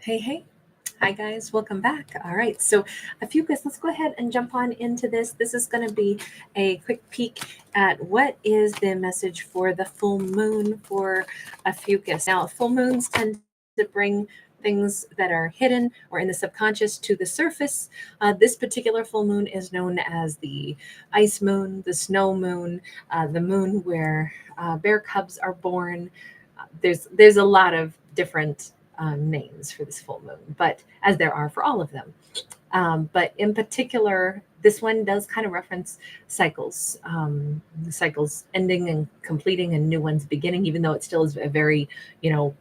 Hey, hey. Hi, guys. Welcome back. All right. So, Ophiuchus, let's go ahead and jump on into this. This is going to be a quick peek at what is the message for the full moon for Ophiuchus. Now, full moons tend to bring things that are hidden or in the subconscious to the surface. This particular full moon is known as the ice moon, the snow moon, the moon where bear cubs are born. There's a lot of different names for this full moon, but as there are for all of them. But in particular, this one does kind of reference cycles, cycles ending and completing and new ones beginning, even though it still is a very,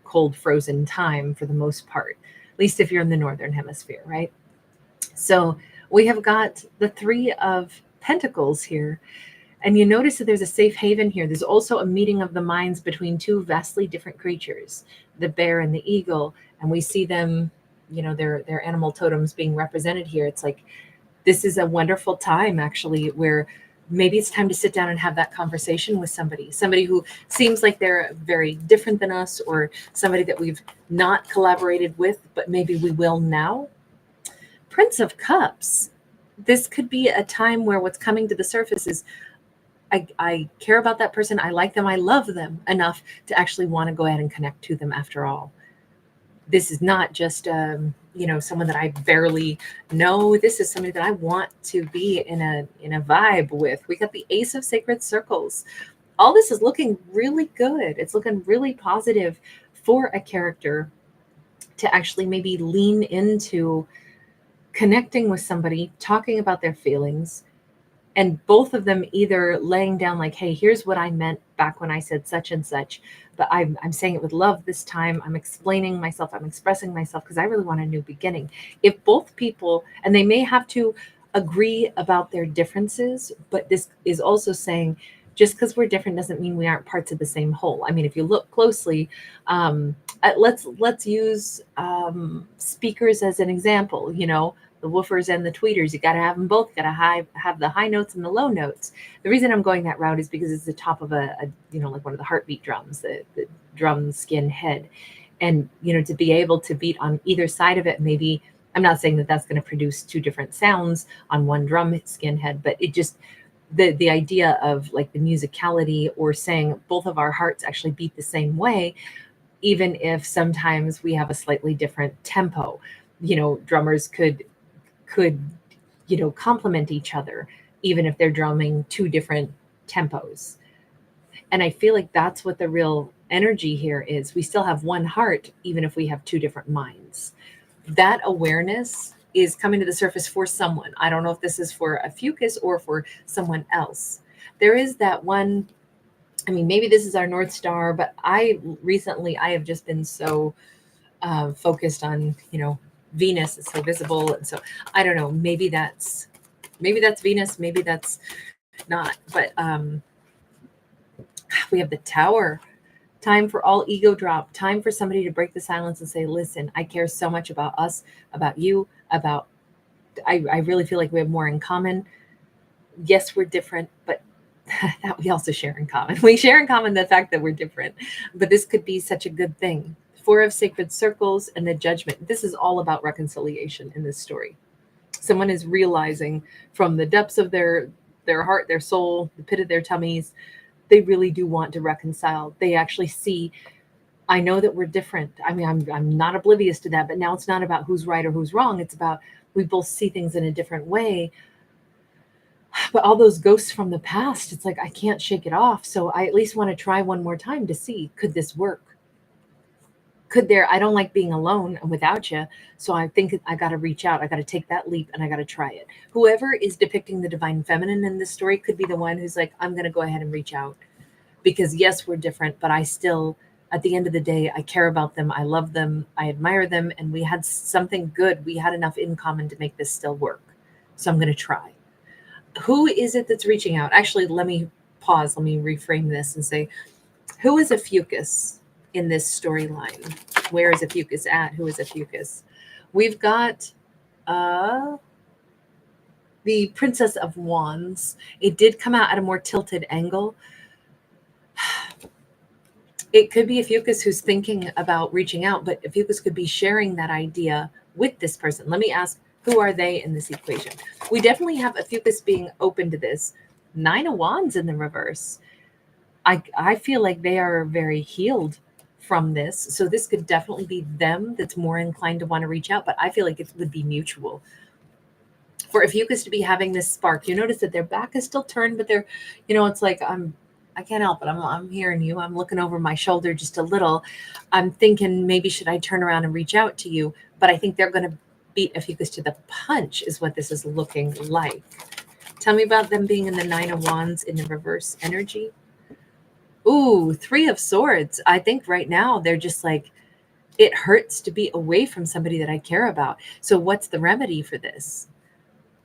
cold, frozen time for the most part, at least if you're in the Northern Hemisphere, right? So we have got the Three of Pentacles here. And you notice that there's a safe haven here. There's also a meeting of the minds between two vastly different creatures, the bear and the eagle. And we see them, their animal totems being represented here. It's like this is a wonderful time, actually, where maybe it's time to sit down and have that conversation with somebody who seems like they're very different than us, or somebody that we've not collaborated with, but maybe we will now. Prince of Cups. This could be a time where what's coming to the surface is I care about that person. I like them. I love them enough to actually want to go ahead and connect to them after all. This is not just, someone that I barely know. This is somebody that I want to be in a vibe with. We got the Ace of Sacred Circles. All this is looking really good. It's looking really positive for a character to actually maybe lean into connecting with somebody, talking about their feelings, and both of them either laying down like, hey, here's what I meant back when I said such and such, but I'm saying it with love this time. I'm explaining myself. I'm expressing myself because I really want a new beginning. If both people, and they may have to agree about their differences, but this is also saying just because we're different doesn't mean we aren't parts of the same whole. I mean, if you look closely, let's use speakers as an example. The woofers and the tweeters. You got to have them both. You got to have the high notes and the low notes. The reason I'm going that route is because it's the top of a like one of the heartbeat drums, the drum skin head. And, to be able to beat on either side of it, maybe, I'm not saying that that's going to produce two different sounds on one drum skin head, but it just, the idea of like the musicality, or saying both of our hearts actually beat the same way, even if sometimes we have a slightly different tempo. Drummers could complement each other, even if they're drumming two different tempos. And I feel like that's what the real energy here is. We still have one heart, even if we have two different minds. That awareness is coming to the surface for someone. I don't know if this is for Ophiuchus or for someone else. There is that one, maybe this is our North Star, but I have just been so focused on, Venus is so visible. And so I don't know, maybe that's Venus, maybe that's not. But we have the Tower. Time for all ego drop. Time for somebody to break the silence and say, listen, I care so much about us, about you, about, I really feel like we have more in common. Yes, we're different, but that we also share in common. We share in common the fact that we're different. But this could be such a good thing. Four of Sacred Circles and the Judgment. This is all about reconciliation in this story. Someone is realizing from the depths of their heart, their soul, the pit of their tummies, they really do want to reconcile. They actually see, I know that we're different. I'm not oblivious to that, but now it's not about who's right or who's wrong. It's about we both see things in a different way. But all those ghosts from the past, it's like I can't shake it off. So I at least want to try one more time to see, could this work? I don't like being alone and without you. So I think I got to reach out. I got to take that leap and I got to try it. Whoever is depicting the divine feminine in this story could be the one who's like, I'm going to go ahead and reach out, because yes, we're different, but I still, at the end of the day, I care about them. I love them. I admire them. And we had something good. We had enough in common to make this still work. So I'm going to try. Who is it that's reaching out? Actually, let me pause. Let me reframe this and say, who is Ophiuchus in this storyline? Where is Ophiuchus at? Who is Ophiuchus? We've got the Princess of Wands. It did come out at a more tilted angle. It could be Ophiuchus who's thinking about reaching out, but Ophiuchus could be sharing that idea with this person. Let me ask, who are they in this equation? We definitely have Ophiuchus being open to this. 9 of Wands in the reverse. I feel like they are very healed from this. So this could definitely be them that's more inclined to want to reach out, but I feel like it would be mutual. For Ophiuchus to be having this spark, you notice that their back is still turned, but they're, it's like I can't help it. I'm hearing you. I'm looking over my shoulder just a little. I'm thinking maybe should I turn around and reach out to you? But I think they're going to beat Ophiuchus to the punch is what this is looking like. Tell me about them being in the 9 of Wands in the reverse energy. Ooh, 3 of Swords. I think right now they're just like, it hurts to be away from somebody that I care about. So what's the remedy for this?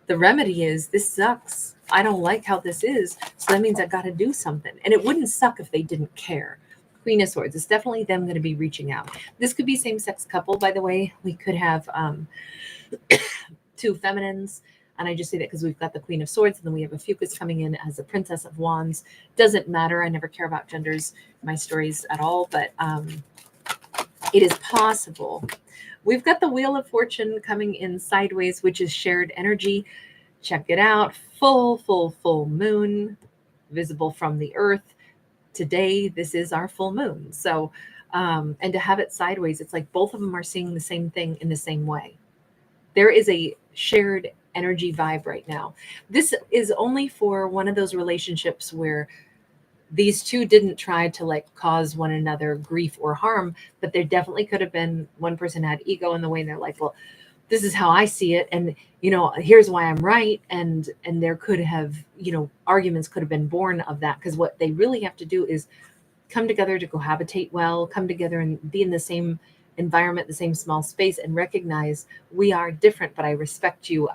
The remedy is this sucks. I don't like how this is. So that means I got to do something. And it wouldn't suck if they didn't care. Queen of Swords. It's definitely them going to be reaching out. This could be same-sex couple, by the way. We could have 2 feminines. And I just say that because we've got the Queen of Swords and then we have Ophiuchus coming in as the Princess of Wands. Doesn't matter. I never care about genders in my stories at all. But it is possible. We've got the Wheel of Fortune coming in sideways, which is shared energy. Check it out. Full moon visible from the earth. Today, this is our full moon. So, and to have it sideways, it's like both of them are seeing the same thing in the same way. There is a shared energy vibe right now. This is only for one of those relationships where these two didn't try to like cause one another grief or harm, but there definitely could have been one person had ego in the way and they're like, well, this is how I see it. And, here's why I'm right. And there could have, arguments could have been born of that. Because what they really have to do is come together to cohabitate well, come together and be in the same environment, the same small space, and recognize we are different, but I respect you.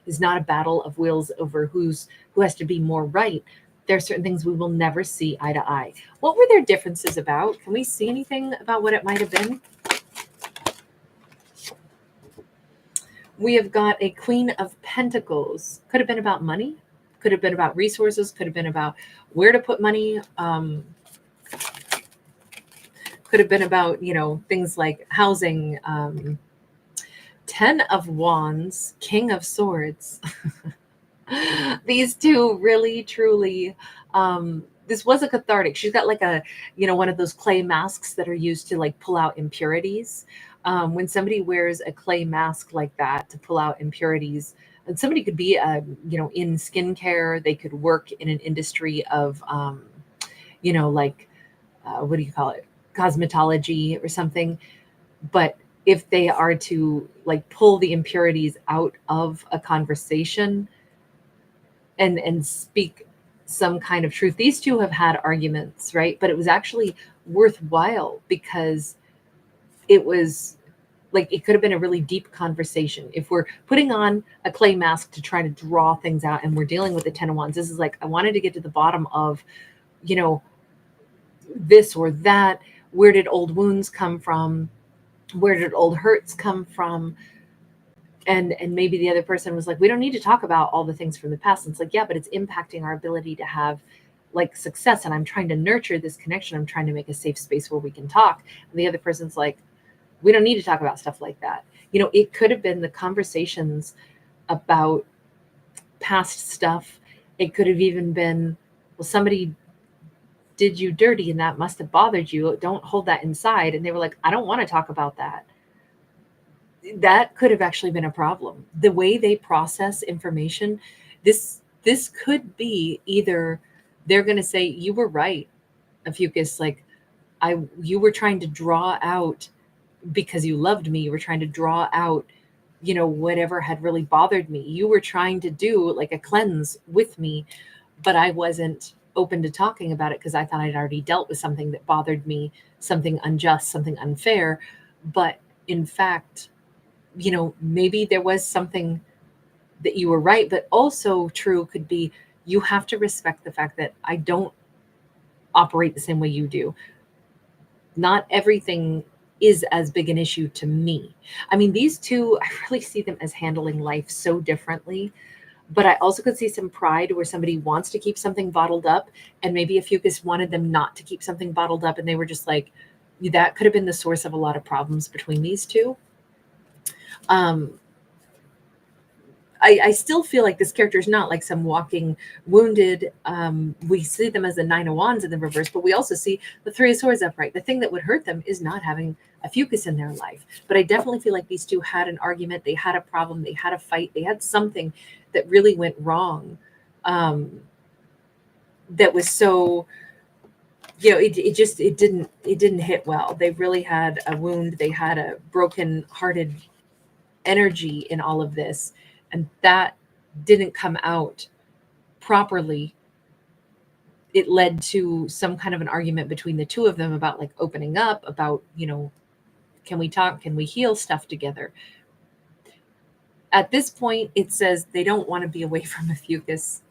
It's not a battle of wills over who has to be more right. There are certain things we will never see eye to eye. What were their differences about? Can we see anything about what it might have been? We have got a Queen of Pentacles. Could have been about money. Could have been about resources. Could have been about where to put money. Could have been about, things like housing. 10 of Wands, King of Swords. These two really, truly, this was a cathartic. She's got like a, one of those clay masks that are used to like pull out impurities. When somebody wears a clay mask like that to pull out impurities, and somebody could be, in skincare, they could work in an industry of, what do you call it? Cosmetology or something. But if they are to like pull the impurities out of a conversation and speak some kind of truth. These two have had arguments, right? But it was actually worthwhile because it was like it could have been a really deep conversation. If we're putting on a clay mask to try to draw things out and we're dealing with the 10 of Wands, this is like I wanted to get to the bottom of, this or that. Where did old wounds come from? Where did old hurts come from? And maybe the other person was like, we don't need to talk about all the things from the past. And it's like, yeah, but it's impacting our ability to have like success. And I'm trying to nurture this connection. I'm trying to make a safe space where we can talk. And the other person's like, we don't need to talk about stuff like that. It could have been the conversations about past stuff. It could have even been, well, somebody did you dirty and that must have bothered you. Don't hold that inside. And they were like, I don't want to talk about that. That could have actually been a problem. The way they process information, this could be either they're going to say, you were right, Ophiuchus, like you were trying to draw out because you loved me. You were trying to draw out, whatever had really bothered me. You were trying to do like a cleanse with me, but I wasn't open to talking about it because I thought I'd already dealt with something that bothered me, something unjust, something unfair. But in fact, maybe there was something that you were right, but also true could be you have to respect the fact that I don't operate the same way you do. Not everything is as big an issue to me. I mean, these two, I really see them as handling life so differently. But I also could see some pride where somebody wants to keep something bottled up, and maybe Ophiuchus wanted them not to keep something bottled up, and they were just like, that could have been the source of a lot of problems between these two. I still feel like this character is not like some walking wounded. We see them as the Nine of Wands in the reverse, but we also see the Three of Swords upright. The thing that would hurt them is not having Ophiuchus in their life. But I definitely feel like these two had an argument. They had a problem. They had a fight. They had something that really went wrong. That was so, it didn't hit well. They really had a wound. They had a broken hearted energy in all of this, and that didn't come out properly. It led to some kind of an argument between the two of them about like opening up, about, can we talk, can we heal stuff together. At this point, it says they don't want to be away from Ophiuchus,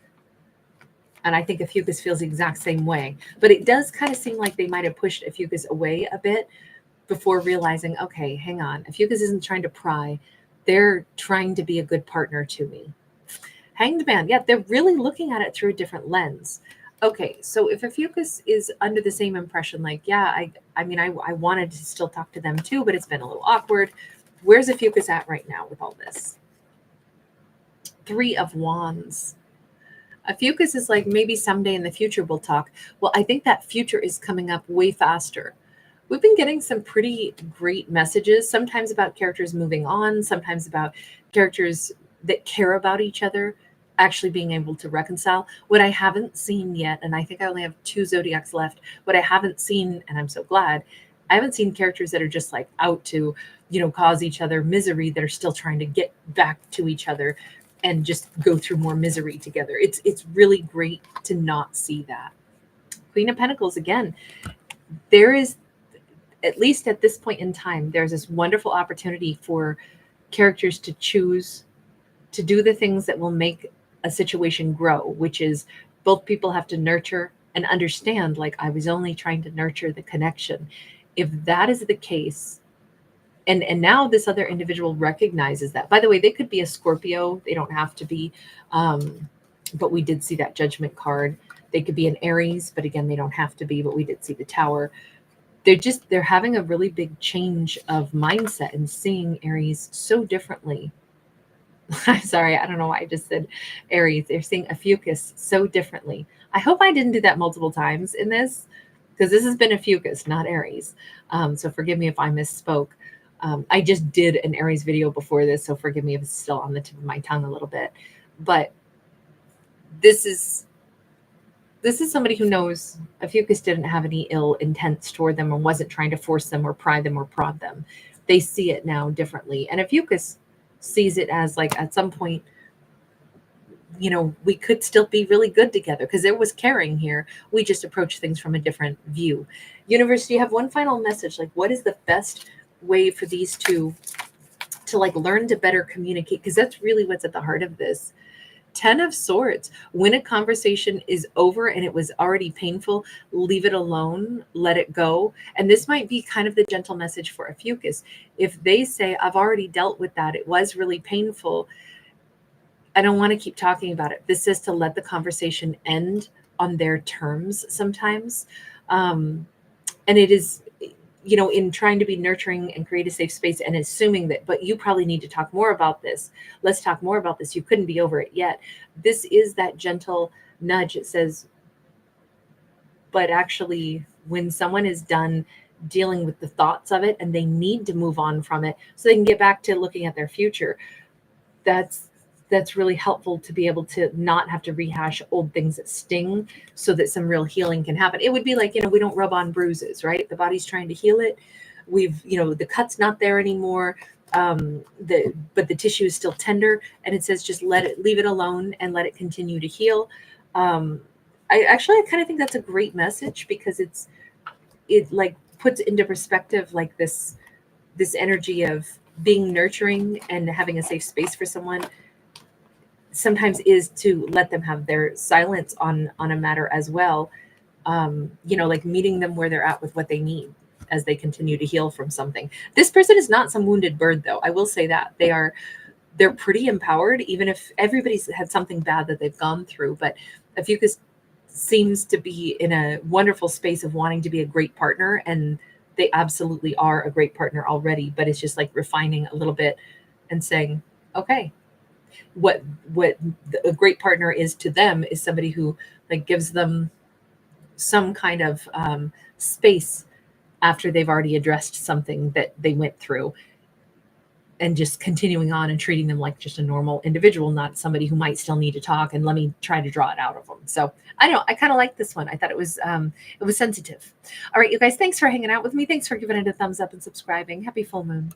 and I think Ophiuchus feels the exact same way. But it does kind of seem like they might have pushed Ophiuchus away a bit before realizing, okay, hang on, Ophiuchus isn't trying to pry. They're trying to be a good partner to me. Hanged Man, yeah, they're really looking at it through a different lens. Okay, so if Ophiuchus is under the same impression, like, yeah, I wanted to still talk to them too, but it's been a little awkward. Where's Ophiuchus at right now with all this? Three of Wands. Ophiuchus is like, maybe someday in the future we'll talk. Well, I think that future is coming up way faster. We've been getting some pretty great messages, sometimes about characters moving on, sometimes about characters that care about each other actually being able to reconcile. What I haven't seen yet, and I think I only have 2 zodiacs left, what I haven't seen, and I'm so glad, I haven't seen characters that are just like out to, cause each other misery, that are still trying to get back to each other and just go through more misery together. It's really great to not see that. Queen of Pentacles, again, there is, at least at this point in time, there's this wonderful opportunity for characters to choose to do the things that will make a situation grow, which is both people have to nurture and understand, like, I was only trying to nurture the connection. If that is the case, and now this other individual recognizes that. By the way, they could be a Scorpio. They don't have to be, but we did see that Judgment card. They could be an Aries, but again, they don't have to be, but we did see the Tower. They're having a really big change of mindset and seeing Aries so differently. I'm sorry, I don't know why I just said Aries. They're seeing Ophiuchus so differently. I hope I didn't do that multiple times in this, because this has been Ophiuchus, not Aries. So forgive me if I misspoke. I just did an Aries video before this, so forgive me if it's still on the tip of my tongue a little bit. But this is somebody who knows Ophiuchus didn't have any ill intents toward them and wasn't trying to force them or pry them or prod them. They see it now differently. And Ophiuchus sees it as like, at some point, we could still be really good together because there was caring here. We just approach things from a different view. Universe, do you have one final message? Like, what is the best way for these two to like learn to better communicate? Because that's really what's at the heart of this. 10 of Swords. When a conversation is over and it was already painful, leave it alone, let it go. And this might be kind of the gentle message for Ophiuchus. If they say, I've already dealt with that, it was really painful, I don't want to keep talking about it. This is to let the conversation end on their terms sometimes. And it is, in trying to be nurturing and create a safe space and assuming that, but you probably need to talk more about this. Let's talk more about this. You couldn't be over it yet. This is that gentle nudge. It says, but actually, when someone is done dealing with the thoughts of it and they need to move on from it so they can get back to looking at their future, that's really helpful to be able to not have to rehash old things that sting so that some real healing can happen. It would be like, we don't rub on bruises, right? The body's trying to heal it. We've, the cut's not there anymore. But the tissue is still tender, and it says, just leave it alone and let it continue to heal. I kind of think that's a great message because it like puts into perspective like this energy of being nurturing and having a safe space for someone sometimes is to let them have their silence on a matter as well. Like meeting them where they're at with what they need as they continue to heal from something. This person is not some wounded bird, though. I will say that they are they're pretty empowered, even if everybody's had something bad that they've gone through. But Ophiuchus seems to be in a wonderful space of wanting to be a great partner, and they absolutely are a great partner already, but it's just like refining a little bit and saying, okay, what a great partner is to them is somebody who like gives them some kind of space after they've already addressed something that they went through, and just continuing on and treating them like just a normal individual, not somebody who might still need to talk and let me try to draw it out of them. So I know I kind of like this one. I thought it was sensitive. All right, you guys, thanks for hanging out with me. Thanks for giving it a thumbs up and subscribing. Happy full moon.